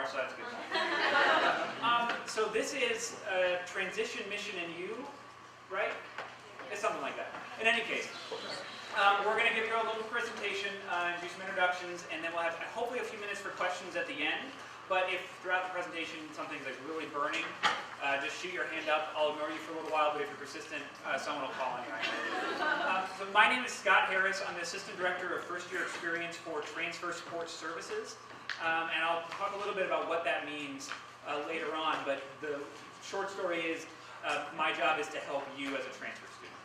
more, so that's good. So this is Transition, Mission, and You, right? It's something like that. In any case, we're going to give you a little presentation, do some introductions, and then we'll have hopefully a few minutes for questions at the end. But if throughout the presentation something's like really burning, just shoot your hand up. I'll ignore you for a little while, but if you're persistent, someone will call on you. So my name is Scott Harris. I'm the Assistant Director of First Year Experience for Transfer Support Services. And I'll talk a little bit about what that means later on, but the short story is my job is to help you as a transfer student.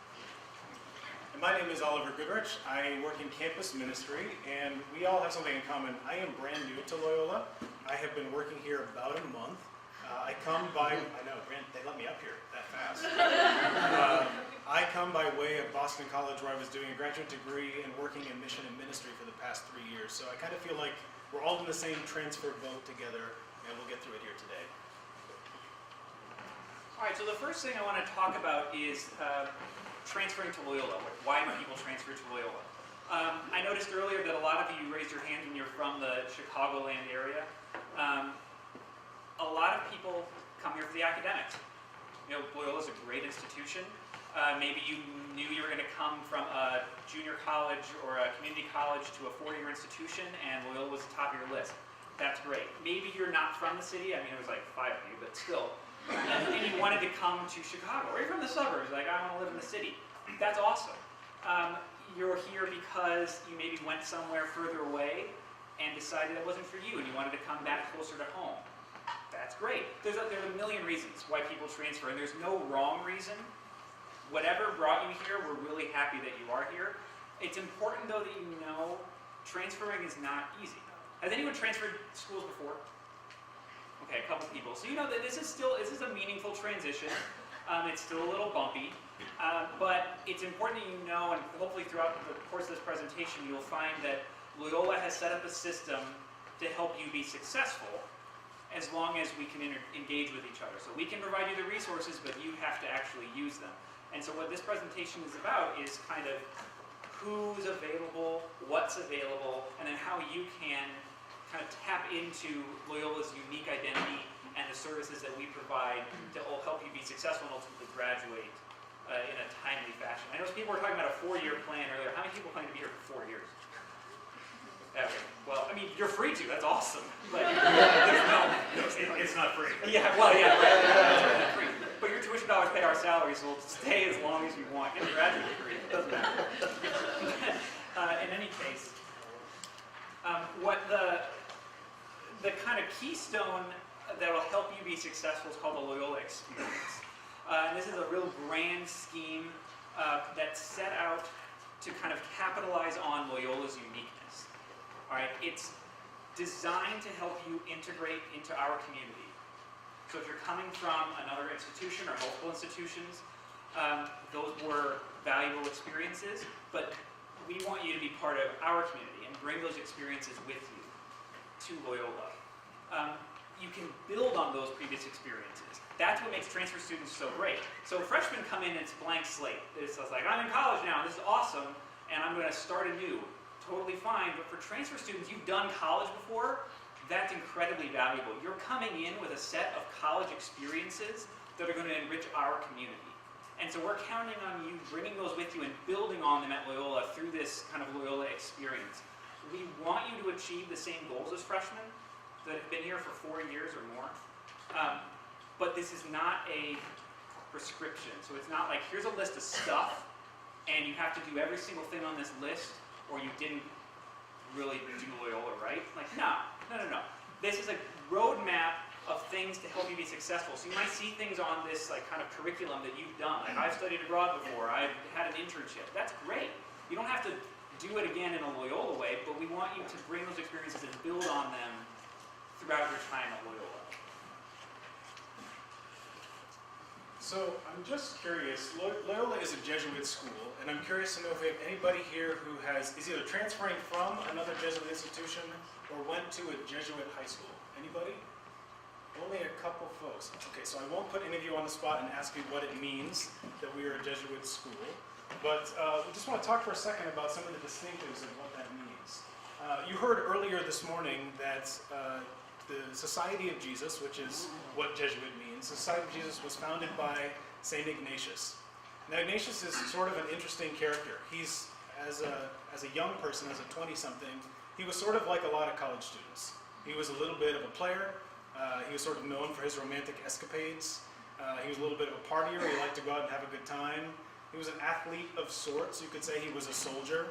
And my name is Oliver Goodrich. I work in campus ministry, and we all have something in common. I am brand new to Loyola. I have been working here about a month. I come by, I know, they let me up here that fast. I come by way of Boston College, where I was doing a graduate degree and working in mission and ministry for the past 3 years. So I kind of feel like we're all in the same transfer boat together, and we'll get through it here today. All right, so the first thing I want to talk about is transferring to Loyola. Why do people transfer to Loyola? I noticed earlier that a lot of you raised your hand when you're from the Chicagoland area. A lot of people come here for the academics. You know, Loyola's a great institution. Maybe you knew you were going to come from a junior college or a community college to a four-year institution, and Loyola was the top of your list. That's great. Maybe you're not from the city. I mean, it was like 5 of you, but still. And you wanted to come to Chicago, or you're from the suburbs, like I want to live in the city. That's awesome. You're here because you maybe went somewhere further away and decided it wasn't for you, and you wanted to come back closer to home. That's great. There's a million reasons why people transfer, and there's no wrong reason. Whatever brought you here, we're really happy that you are here. It's important, though, that you know transferring is not easy. Has anyone transferred schools before? Okay, a couple people. So you know that this is a meaningful transition. It's still a little bumpy, but it's important that you know, and hopefully throughout the course of this presentation, you'll find that Loyola has set up a system to help you be successful as long as we can engage with each other. So we can provide you the resources, but you have to actually use them. And so what this presentation is about is kind of who's available, what's available, and then how you can kind of tap into Loyola's unique identity and the services that we provide to help you be successful and ultimately graduate in a timely fashion. I know people were talking about a 4-year plan earlier. How many people plan to be here for 4 years? Okay. Well, I mean, you're free to. That's awesome. But It's not free. Yeah, well, yeah, right. It's free. But your tuition dollars pay our salaries, so we'll stay as long as you want. Get a graduate degree. It doesn't matter. In any case, what the kind of keystone that will help you be successful is called the Loyola Experience. And this is a real grand scheme that's set out to kind of capitalize on Loyola's uniqueness. All right, it's designed to help you integrate into our community. So if you're coming from another institution or multiple institutions, those were valuable experiences, but we want you to be part of our community and bring those experiences with you to Loyola. You can build on those previous experiences. That's what makes transfer students so great. So freshmen come in and it's a blank slate. It's like, I'm in college now, this is awesome, and I'm going to start anew. Totally fine, but for transfer students, you've done college before, that's incredibly valuable. You're coming in with a set of college experiences that are going to enrich our community. And so we're counting on you bringing those with you and building on them at Loyola through this kind of Loyola experience. We want you to achieve the same goals as freshmen that have been here for 4 years or more. But this is not a prescription. So it's not like, here's a list of stuff, and you have to do every single thing on this list, or you didn't really do Loyola right. Like, no. This is a roadmap of things to help you be successful. So you might see things on this like kind of curriculum that you've done. Like, I've studied abroad before, I've had an internship. That's great. You don't have to do it again in a Loyola way, but we want you to bring those experiences and build on them throughout your time at Loyola. So I'm just curious, Loyola is a Jesuit school, and I'm curious to know if we have anybody here who is either transferring from another Jesuit institution or went to a Jesuit high school. Anybody? Only a couple folks. Okay, so I won't put any of you on the spot and ask you what it means that we are a Jesuit school, but we just want to talk for a second about some of the distinctives of what that means. You heard earlier this morning that the Society of Jesus, which is what Jesuit means. The Society of Jesus was founded by St. Ignatius. Now Ignatius is sort of an interesting character. He's, as a young person, as a 20-something, he was sort of like a lot of college students. He was a little bit of a player. He was sort of known for his romantic escapades. He was a little bit of a partier. He liked to go out and have a good time. He was an athlete of sorts. You could say he was a soldier.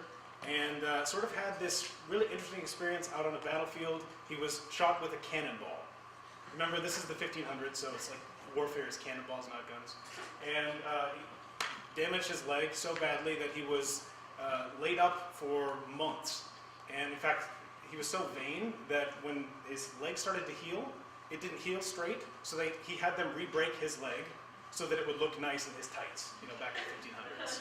And sort of had this really interesting experience out on the battlefield. He was shot with a cannonball. Remember, this is the 1500s, so it's like warfare is cannonballs, not guns. And he damaged his leg so badly that he was laid up for months. And in fact, he was so vain that when his leg started to heal, it didn't heal straight, so he had them re-break his leg so that it would look nice in his tights, back in the 1500s.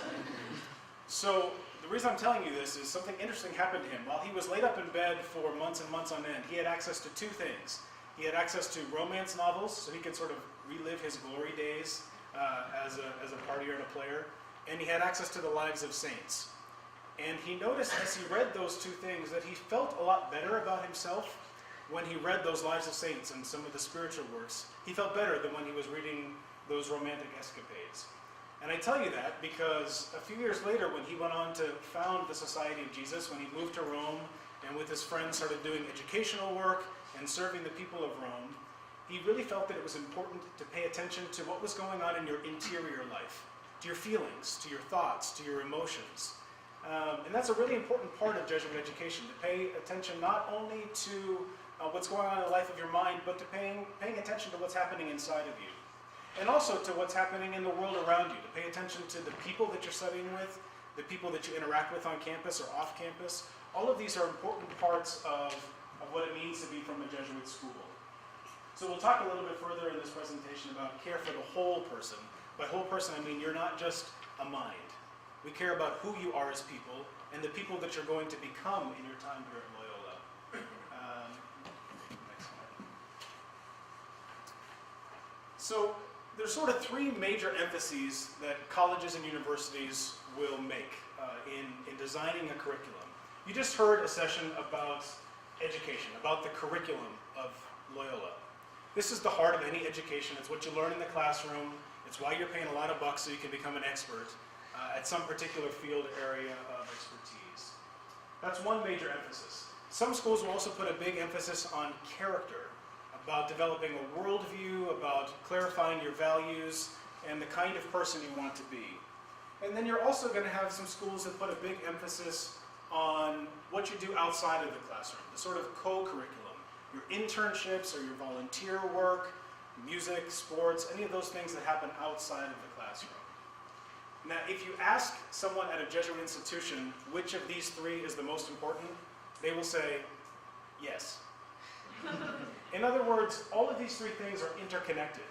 So the reason I'm telling you this is something interesting happened to him. While he was laid up in bed for months and months on end, he had access to two things. He had access to romance novels, so he could sort of relive his glory days as a partier and a player, and he had access to the lives of saints. And he noticed as he read those two things that he felt a lot better about himself when he read those lives of saints and some of the spiritual works. He felt better than when he was reading those romantic escapades. And I tell you that because a few years later, when he went on to found the Society of Jesus, when he moved to Rome and with his friends started doing educational work and serving the people of Rome, he really felt that it was important to pay attention to what was going on in your interior life, to your feelings, to your thoughts, to your emotions. And that's a really important part of Jesuit education, to pay attention not only to what's going on in the life of your mind, but to paying attention to what's happening inside of you. And also to what's happening in the world around you, to pay attention to the people that you're studying with, the people that you interact with on campus or off campus. All of these are important parts of what it means to be from a Jesuit school. So we'll talk a little bit further in this presentation about care for the whole person. By whole person, I mean you're not just a mind. We care about who you are as people and the people that you're going to become in your time here at Loyola. Next slide. So there's sort of three major emphases that colleges and universities will make in designing a curriculum. You just heard a session about education, about the curriculum of Loyola. This is the heart of any education. It's what you learn in the classroom. It's why you're paying a lot of bucks so you can become an expert at some particular field area of expertise. That's one major emphasis. Some schools will also put a big emphasis on character, about developing a worldview, about clarifying your values, and the kind of person you want to be. And then you're also going to have some schools that put a big emphasis on what you do outside of the classroom, the sort of co-curriculum, your internships or your volunteer work, music, sports, any of those things that happen outside of the classroom. Now, if you ask someone at a Jesuit institution which of these three is the most important, they will say, yes. In other words, all of these three things are interconnected.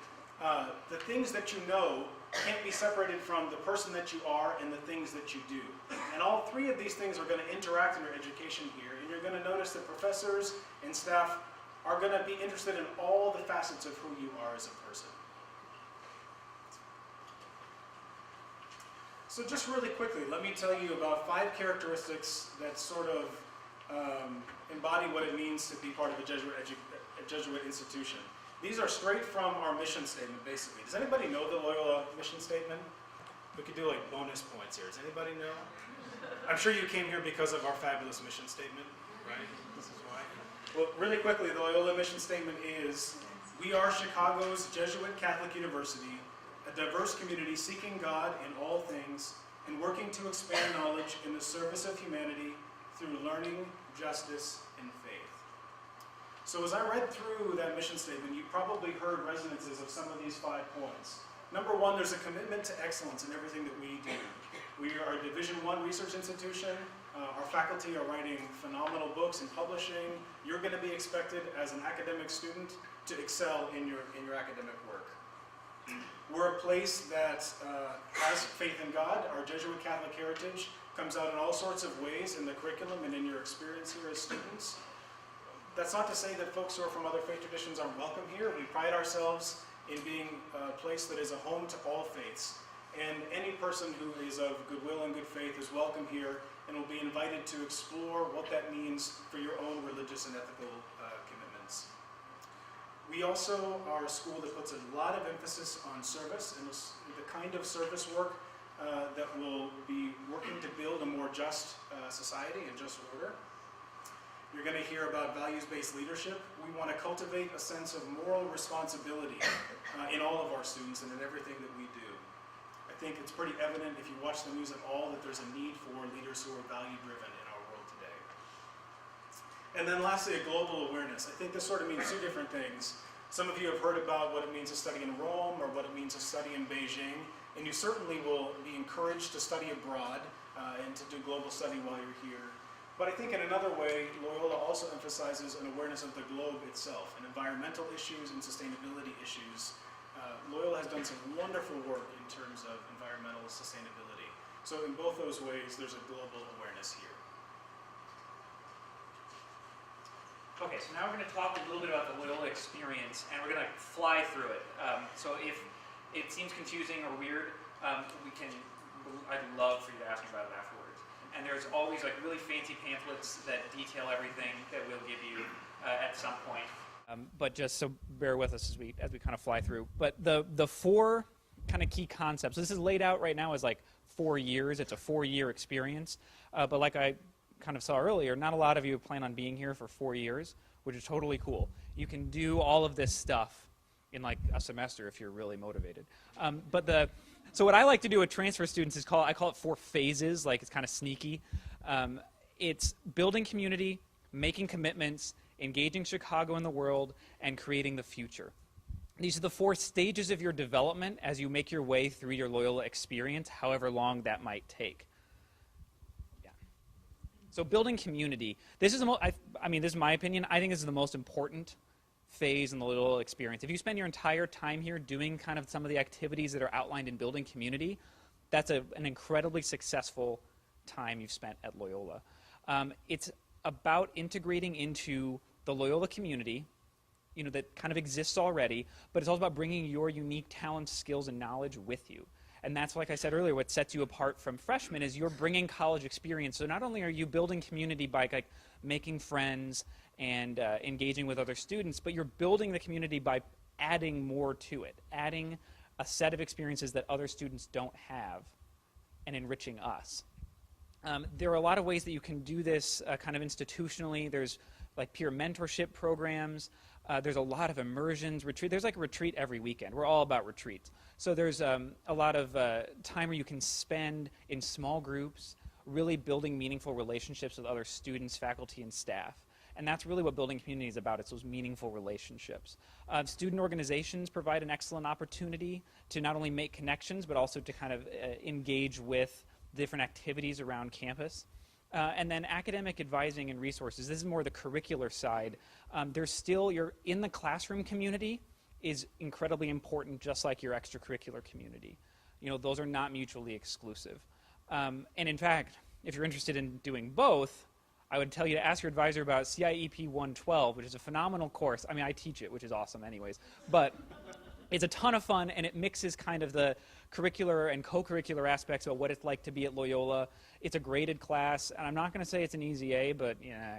The things that you know can't be separated from the person that you are and the things that you do. And all three of these things are going to interact in your education here, and you're going to notice that professors and staff are going to be interested in all the facets of who you are as a person. So just really quickly, let me tell you about 5 characteristics that sort of embody what it means to be part of a Jesuit institution. These are straight from our mission statement, basically. Does anybody know the Loyola mission statement? We could do like bonus points here. Does anybody know? I'm sure you came here because of our fabulous mission statement, right? This is why. Well, really quickly, the Loyola mission statement is, we are Chicago's Jesuit Catholic University, a diverse community seeking God in all things and working to expand knowledge in the service of humanity through learning, justice, and faith. So as I read through that mission statement, you probably heard resonances of some of these 5 points. Number 1, there's a commitment to excellence in everything that we do. We are a Division I research institution. Our faculty are writing phenomenal books and publishing. You're going to be expected as an academic student to excel in your academic work. We're a place that has faith in God. Our Jesuit Catholic heritage comes out in all sorts of ways in the curriculum and in your experience here as students. That's not to say that folks who are from other faith traditions aren't welcome here. We pride ourselves in being a place that is a home to all faiths. And any person who is of goodwill and good faith is welcome here and will be invited to explore what that means for your own religious and ethical commitments. We also are a school that puts a lot of emphasis on service and the kind of service work that will be working to build a more just society and just order. You're going to hear about values-based leadership. We want to cultivate a sense of moral responsibility in all of our students and in everything that we do. I think it's pretty evident if you watch the news at all that there's a need for leaders who are value-driven in our world today. And then lastly, a global awareness. I think this sort of means two different things. Some of you have heard about what it means to study in Rome or what it means to study in Beijing, and you certainly will be encouraged to study abroad and to do global study while you're here. But I think in another way, Loyola also emphasizes an awareness of the globe itself and environmental issues and sustainability issues. Loyola has done some wonderful work in terms of environmental sustainability. So in both those ways, there's a global awareness here. Okay, so now we're going to talk a little bit about the Loyola Experience, and we're going to fly through it. So if it seems confusing or weird, I'd love for you to ask me about it afterwards. And there's always like really fancy pamphlets that detail everything that we'll give you at some point. But just so bear with us as we kind of fly through. But the four kind of key concepts. So this is laid out right now as like 4 years. It's a 4-year experience. But like I kind of saw earlier, not a lot of you plan on being here for 4 years, which is totally cool. You can do all of this stuff in like a semester if you're really motivated. So what I like to do with transfer students is I call it 4 phases, like it's kind of sneaky. It's building community, making commitments, engaging Chicago in the world, and creating the future. These are the 4 stages of your development as you make your way through your Loyola experience, however long that might take. Yeah. So building community. This is this is my opinion. I think this is the most important phase in the Loyola experience. If you spend your entire time here doing kind of some of the activities that are outlined in building community, that's an incredibly successful time you've spent at Loyola. It's about integrating into the Loyola community, that kind of exists already, but it's also about bringing your unique talents, skills, and knowledge with you. And that's, like I said earlier, what sets you apart from freshmen is you're bringing college experience. So not only are you building community by like making friends and engaging with other students, but you're building the community by adding more to it, adding a set of experiences that other students don't have and enriching us. There are a lot of ways that you can do this kind of institutionally. There's like peer mentorship programs. There's a lot of immersions, retreat. There's like a retreat every weekend. We're all about retreats. So there's a lot of time where you can spend in small groups, really building meaningful relationships with other students, faculty, and staff. And that's really what building community is about. It's those meaningful relationships. Student organizations provide an excellent opportunity to not only make connections, but also to kind of engage with different activities around campus. And then academic advising and resources. This is more the curricular side. There's still, your in the classroom community is incredibly important, just like your extracurricular community. Those are not mutually exclusive. And in fact, if you're interested in doing both, I would tell you to ask your advisor about CIEP 112, which is a phenomenal course. I teach it, which is awesome anyways. But it's a ton of fun, and it mixes kind of the curricular and co-curricular aspects of what it's like to be at Loyola. It's a graded class, and I'm not going to say it's an easy A, but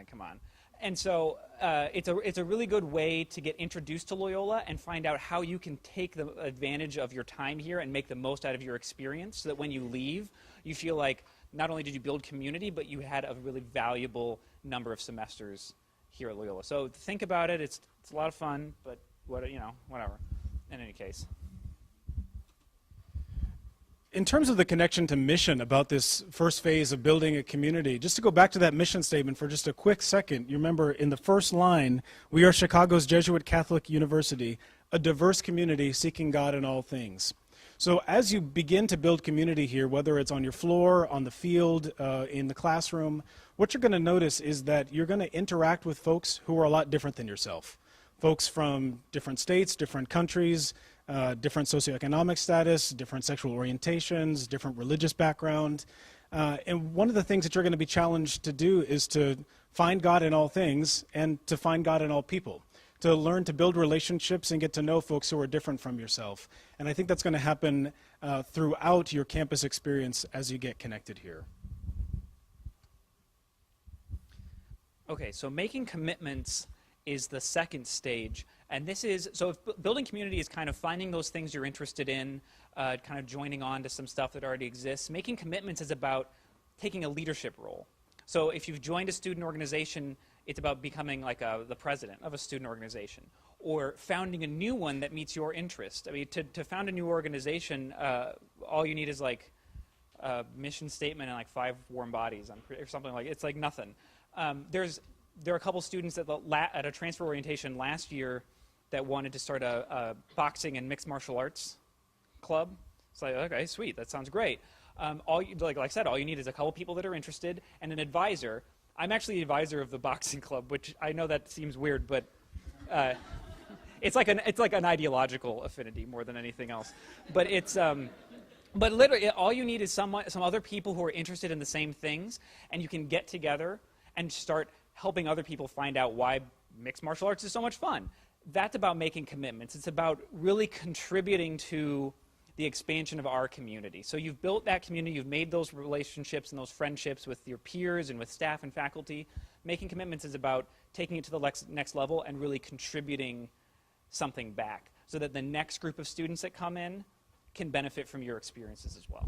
come on. And so it's a really good way to get introduced to Loyola and find out how you can take the advantage of your time here and make the most out of your experience so that when you leave, you feel like not only did you build community, but you had a really valuable number of semesters here at Loyola. So think about it. It's a lot of fun, but whatever. In any case. In terms of the connection to mission about this first phase of building a community, just to go back to that mission statement for just a quick second, you remember in the first line, we are Chicago's Jesuit Catholic University, a diverse community seeking God in all things. So as you begin to build community here, whether it's on your floor, on the field, in the classroom, what you're going to notice is that you're going to interact with folks who are a lot different than yourself. Folks from different states, different countries, different socioeconomic status, different sexual orientations, different religious background. And one of the things that you're going to be challenged to do is to find God in all things and to find God in all people, to learn to build relationships and get to know folks who are different from yourself. And I think that's going to happen throughout your campus experience as you get connected here. Okay, so making commitments is the second stage. And this is, so if building community is kind of finding those things you're interested in, kind of joining on to some stuff that already exists. Making commitments is about taking a leadership role. So if you've joined a student organization, it's about becoming like the president of a student organization, or founding a new one that meets your interest. I mean, to found a new organization, all you need is like a mission statement and like 5 warm bodies or something like. It's like nothing. There are a couple students at a transfer orientation last year that wanted to start a boxing and mixed martial arts club. It's like, okay, sweet, that sounds great. Like I said, all you need is a couple people that are interested and an advisor. I'm actually the advisor of the boxing club, which I know that seems weird, but it's like an ideological affinity more than anything else. But it's but literally all you need is some other people who are interested in the same things, and you can get together and start helping other people find out why mixed martial arts is so much fun. That's about making commitments. It's about really contributing to the expansion of our community. So you've built that community, you've made those relationships and those friendships with your peers and with staff and faculty. Making commitments is about taking it to the next level and really contributing something back so that the next group of students that come in can benefit from your experiences as well.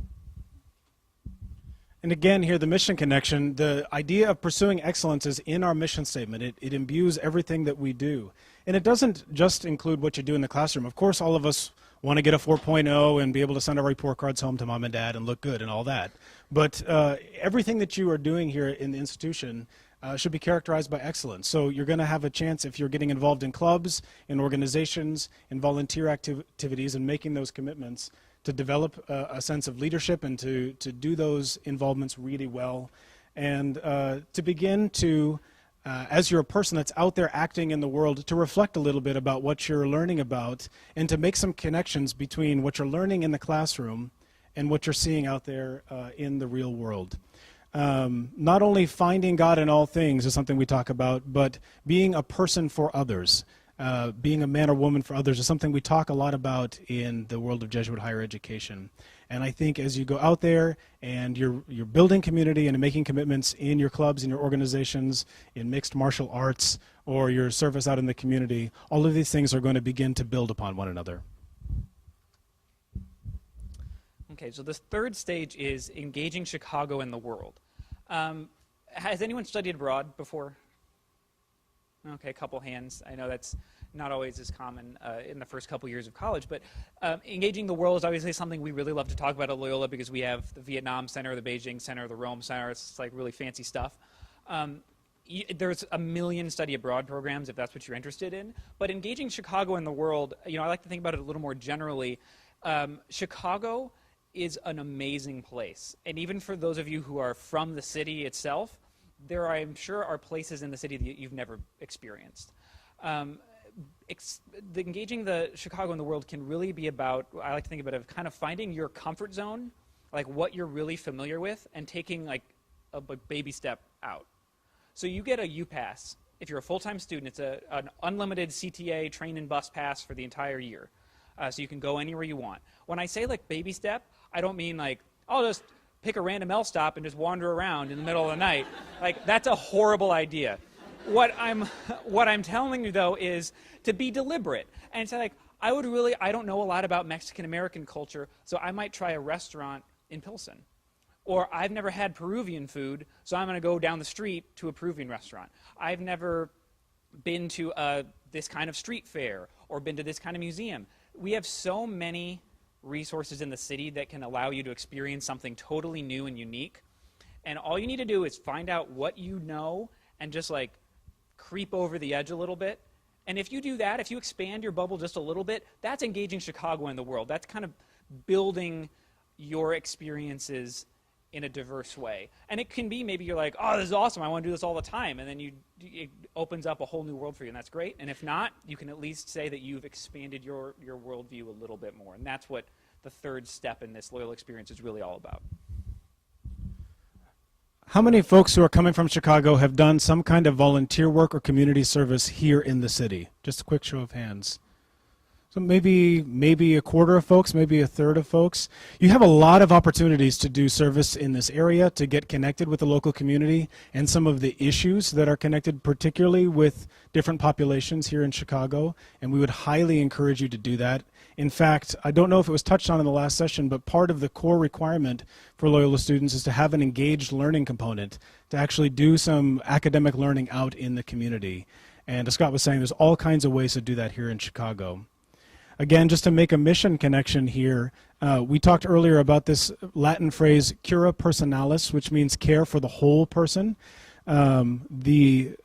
And again, here, the mission connection, the idea of pursuing excellence is in our mission statement. It imbues everything that we do. And it doesn't just include what you do in the classroom. Of course, all of us want to get a 4.0 and be able to send our report cards home to mom and dad and look good and all that. But everything that you are doing here in the institution should be characterized by excellence. So you're going to have a chance, if you're getting involved in clubs, in organizations, in volunteer activities, and making those commitments, to develop a sense of leadership and to do those involvements really well, and to begin to, as you're a person that's out there acting in the world, to reflect a little bit about what you're learning about and to make some connections between what you're learning in the classroom and what you're seeing out there in the real world. Not only finding God in all things is something we talk about, but being a person for others. Being a man or woman for others is something we talk a lot about in the world of Jesuit higher education. And I think as you go out there and you're building community and making commitments in your clubs, in your organizations, in mixed martial arts, or your service out in the community, all of these things are going to begin to build upon one another. Okay, so this third stage is engaging Chicago in the world. Has anyone studied abroad before? Okay, a couple hands. I know that's not always as common in the first couple years of college, but engaging the world is obviously something we really love to talk about at Loyola because we have the Vietnam Center, the Beijing Center, the Rome Center. It's like really fancy stuff. There's a million study abroad programs if that's what you're interested in, but engaging Chicago in the world, I like to think about it a little more generally. Chicago is an amazing place, and even for those of you who are from the city itself, there, I'm sure, are places in the city that you've never experienced. Engaging the Chicago in the world can really be about, I like to think about it, kind of finding your comfort zone, like what you're really familiar with, and taking like a baby step out. So you get a U-Pass. If you're a full-time student, it's an unlimited CTA train and bus pass for the entire year. So you can go anywhere you want. When I say like baby step, I don't mean like, I'll just pick a random L stop and just wander around in the middle of the night. Like, that's a horrible idea. What I'm telling you, though, is to be deliberate. And say, like, I don't know a lot about Mexican-American culture, so I might try a restaurant in Pilsen. Or I've never had Peruvian food, so I'm going to go down the street to a Peruvian restaurant. I've never been to this kind of street fair or been to this kind of museum. We have so many resources in the city that can allow you to experience something totally new and unique. And all you need to do is find out what you know and just like creep over the edge a little bit. And if you do that, if you expand your bubble just a little bit, that's engaging Chicago in the world. That's kind of building your experiences in a diverse way. And it can be maybe you're like, oh, this is awesome, I want to do this all the time. And then it opens up a whole new world for you, and that's great. And if not, you can at least say that you've expanded your worldview a little bit more. And that's what the third step in this Loyola experience is really all about. How many folks who are coming from Chicago have done some kind of volunteer work or community service here in the city? Just a quick show of hands. So maybe a quarter of folks, maybe a third of folks. You have a lot of opportunities to do service in this area, to get connected with the local community and some of the issues that are connected particularly with different populations here in Chicago, and we would highly encourage you to do that. In fact, I don't know if it was touched on in the last session, but part of the core requirement for Loyola students is to have an engaged learning component, to actually do some academic learning out in the community. And as Scott was saying, there's all kinds of ways to do that here in Chicago. Again, just to make a mission connection here, we talked earlier about this Latin phrase, cura personalis, which means care for the whole person. The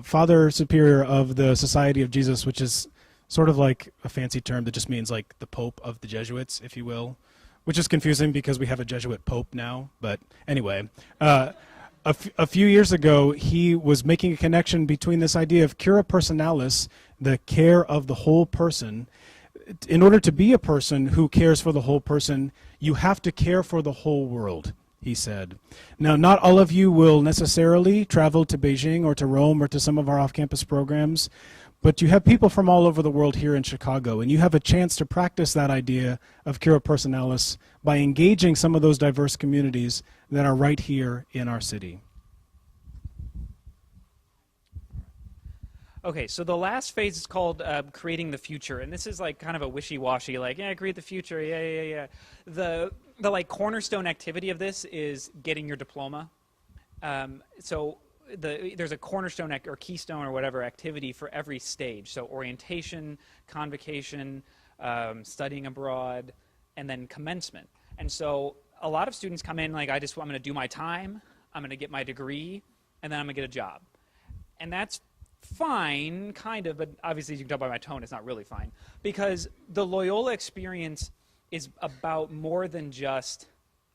Father Superior of the Society of Jesus, which is sort of like a fancy term that just means like the Pope of the Jesuits, if you will, which is confusing because we have a Jesuit Pope now. But anyway, a few years ago, he was making a connection between this idea of cura personalis, the care of the whole person. In order to be a person who cares for the whole person, you have to care for the whole world, he said. Now, not all of you will necessarily travel to Beijing or to Rome or to some of our off-campus programs, but you have people from all over the world here in Chicago, and you have a chance to practice that idea of cura personalis by engaging some of those diverse communities that are right here in our city. Okay, so the last phase is called creating the future, and this is like kind of a wishy-washy, like, yeah, create the future, yeah. The like cornerstone activity of this is getting your diploma. There's a cornerstone or keystone or whatever activity for every stage. So orientation, convocation, studying abroad, and then commencement. And so a lot of students come in like, I'm going to do my time, I'm going to get my degree, and then I'm going to get a job. And that's fine, kind of, but obviously as you can tell by my tone, it's not really fine. Because the Loyola experience is about more than just,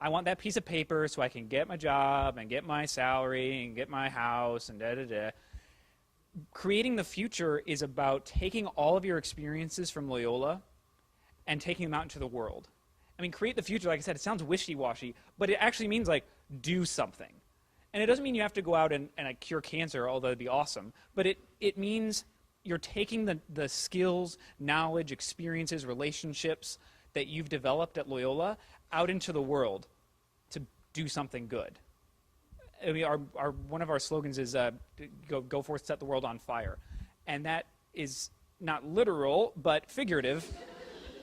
I want that piece of paper so I can get my job and get my salary and get my house and da-da-da. Creating the future is about taking all of your experiences from Loyola and taking them out into the world. I mean, create the future, like I said, it sounds wishy-washy, but it actually means like do something. And it doesn't mean you have to go out and cure cancer, although it'd be awesome, but it means you're taking the skills, knowledge, experiences, relationships that you've developed at Loyola out into the world to do something good. I mean, one of our slogans is go forth, set the world on fire. And that is not literal, but figurative,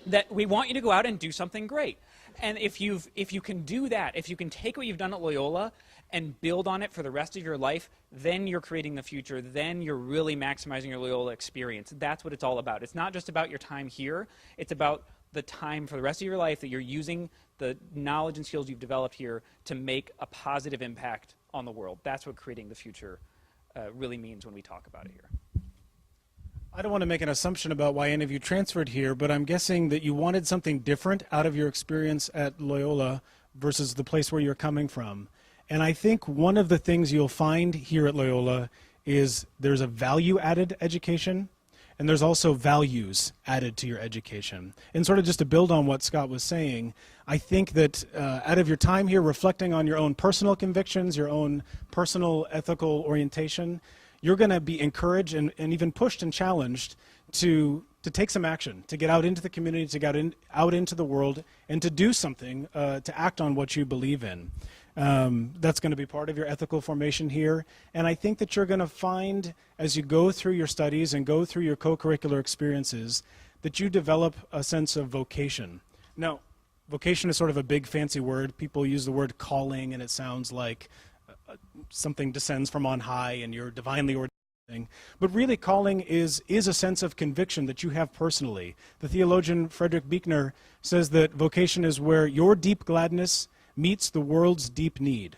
that we want you to go out and do something great. And if you can do that, if you can take what you've done at Loyola and build on it for the rest of your life, then you're creating the future, then you're really maximizing your Loyola experience. That's what it's all about. It's not just about your time here, it's about the time for the rest of your life that you're using the knowledge and skills you've developed here to make a positive impact on the world. That's what creating the future really means when we talk about it here. I don't want to make an assumption about why any of you transferred here, but I'm guessing that you wanted something different out of your experience at Loyola versus the place where you're coming from. And I think one of the things you'll find here at Loyola is there's a value-added education, and there's also values added to your education. And sort of just to build on what Scott was saying, I think that out of your time here reflecting on your own personal convictions, your own personal ethical orientation, you're going to be encouraged and even pushed and challenged to take some action, to get out into the community, to get out into the world, and to do something, to act on what you believe in. That's going to be part of your ethical formation here. And I think that you're going to find, as you go through your studies and go through your co-curricular experiences, that you develop a sense of vocation. Now, vocation is sort of a big fancy word. People use the word calling, and it sounds like something descends from on high and you're divinely ordained. But really, calling is a sense of conviction that you have personally. The theologian Frederick Buechner says that vocation is where your deep gladness meets the world's deep need.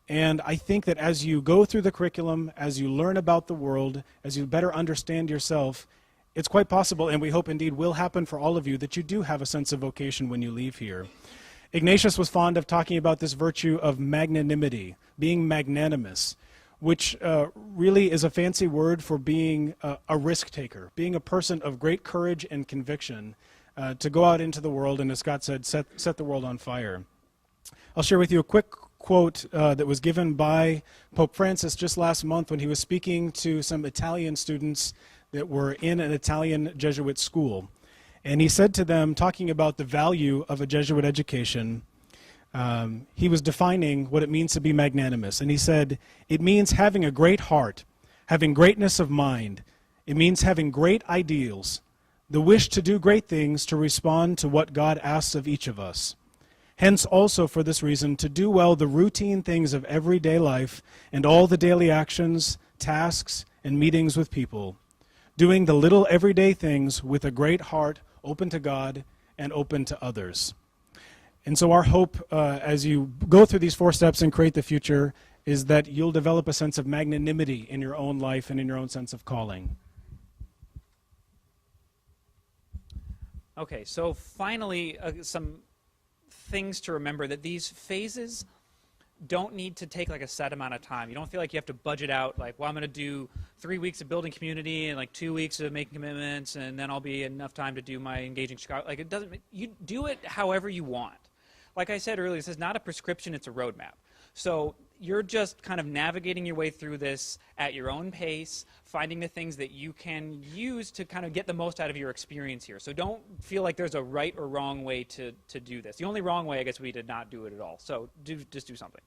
And I think that as you go through the curriculum, as you learn about the world, as you better understand yourself, it's quite possible, and we hope indeed will happen for all of you, that you do have a sense of vocation when you leave here. Ignatius was fond of talking about this virtue of magnanimity, being magnanimous, which really is a fancy word for being a risk taker, being a person of great courage and conviction to go out into the world and, as Scott said, set the world on fire. I'll share with you a quick quote that was given by Pope Francis just last month when he was speaking to some Italian students that were in an Italian Jesuit school. And he said to them, talking about the value of a Jesuit education, he was defining what it means to be magnanimous. And he said, it means having a great heart, having greatness of mind. It means having great ideals, the wish to do great things to respond to what God asks of each of us. Hence also for this reason, to do well the routine things of everyday life and all the daily actions, tasks, and meetings with people, doing the little everyday things with a great heart, open to God and open to others. And so our hope as you go through these 4 steps and create the future is that you'll develop a sense of magnanimity in your own life and in your own sense of calling. Okay, so finally, some things to remember, that these phases don't need to take like a set amount of time. You don't feel like you have to budget out like, well, I'm going to do 3 weeks of building community and like 2 weeks of making commitments, and then I'll be enough time to do my engaging Chicago. Like, it doesn't, you do it however you want. Like I said earlier, this is not a prescription, it's a roadmap. So you're just kind of navigating your way through this at your own pace, finding the things that you can use to kind of get the most out of your experience here. So don't feel like there's a right or wrong way to do this. The only wrong way, I guess, would be to not do it at all. So just do something.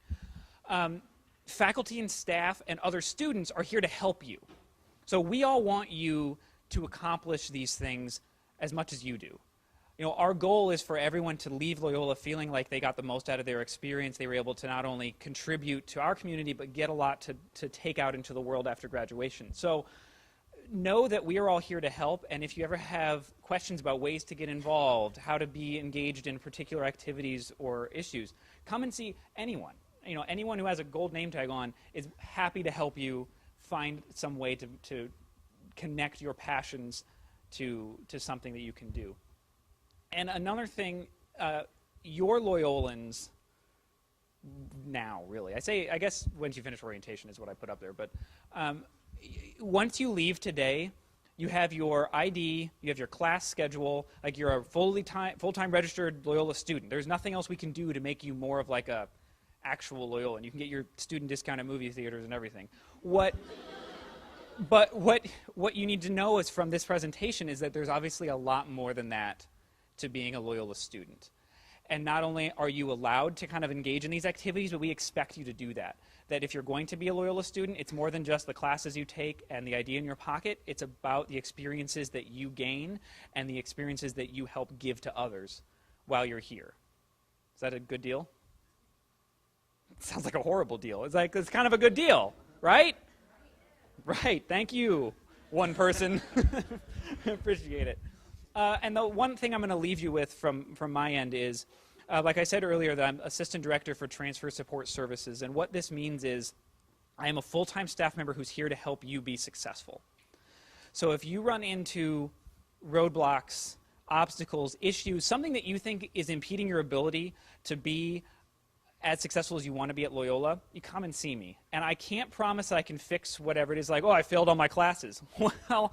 Faculty and staff and other students are here to help you. So we all want you to accomplish these things as much as you do. You know, our goal is for everyone to leave Loyola feeling like they got the most out of their experience. They were able to not only contribute to our community, but get a lot to take out into the world after graduation. So know that we are all here to help, and if you ever have questions about ways to get involved, how to be engaged in particular activities or issues, come and see anyone. You know, anyone who has a gold name tag on is happy to help you find some way to connect your passions to something that you can do. And another thing, your Loyolans now, really. I guess once you finish orientation is what I put up there, but once you leave today, you have your ID, you have your class schedule, like you're a full-time registered Loyola student. There's nothing else we can do to make you more of like a actual Loyolan. You can get your student discount at movie theaters and everything. But what you need to know is from this presentation is that there's obviously a lot more than that to being a Loyola student. And not only are you allowed to kind of engage in these activities, but we expect you to do that. That if you're going to be a Loyola student, it's more than just the classes you take and the ID in your pocket. It's about the experiences that you gain and the experiences that you help give to others while you're here. Is that a good deal? It sounds like a horrible deal. It's kind of a good deal, right? Right, thank you, one person. Appreciate it. And the one thing I'm going to leave you with from my end is, like I said earlier, that I'm Assistant Director for Transfer Support Services. And what this means is I am a full-time staff member who's here to help you be successful. So if you run into roadblocks, obstacles, issues, something that you think is impeding your ability to be as successful as you want to be at Loyola, you come and see me. And I can't promise that I can fix whatever it is, like, oh, I failed all my classes. Well,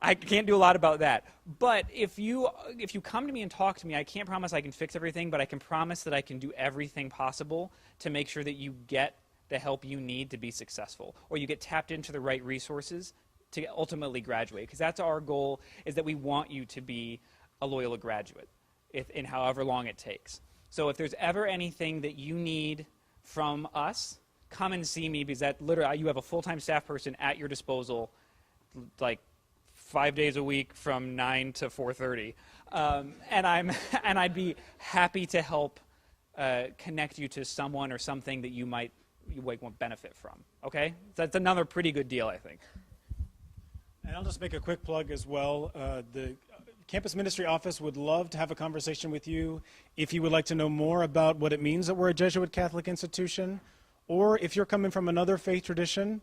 I can't do a lot about that. But if you come to me and talk to me, I can't promise I can fix everything, but I can promise that I can do everything possible to make sure that you get the help you need to be successful, or you get tapped into the right resources to ultimately graduate. Because that's our goal, is that we want you to be a Loyola graduate in however long it takes. So if there's ever anything that you need from us, come and see me, because that literally, you have a full-time staff person at your disposal, like 5 days a week from 9 to 4:30, and I'd be happy to help connect you to someone or something that you might want benefit from. Okay, that's another pretty good deal, I think. And I'll just make a quick plug as well. The Campus Ministry Office would love to have a conversation with you if you would like to know more about what it means that we're a Jesuit Catholic institution, or if you're coming from another faith tradition,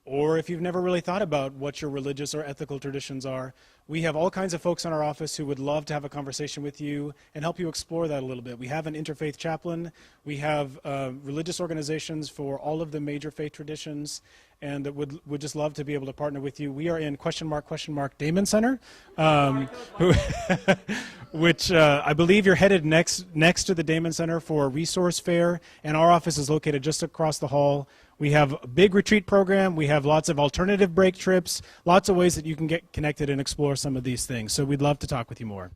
or if you've never really thought about what your religious or ethical traditions are. We have all kinds of folks in our office who would love to have a conversation with you and help you explore that a little bit. We have an interfaith chaplain. We have religious organizations for all of the major faith traditions, and would just love to be able to partner with you. We are in !Damon Center, which I believe you're headed next to the Damon Center for a resource fair, and our office is located just across the hall, We have a big retreat program. We have lots of alternative break trips, lots of ways that you can get connected and explore some of these things. So we'd love to talk with you more.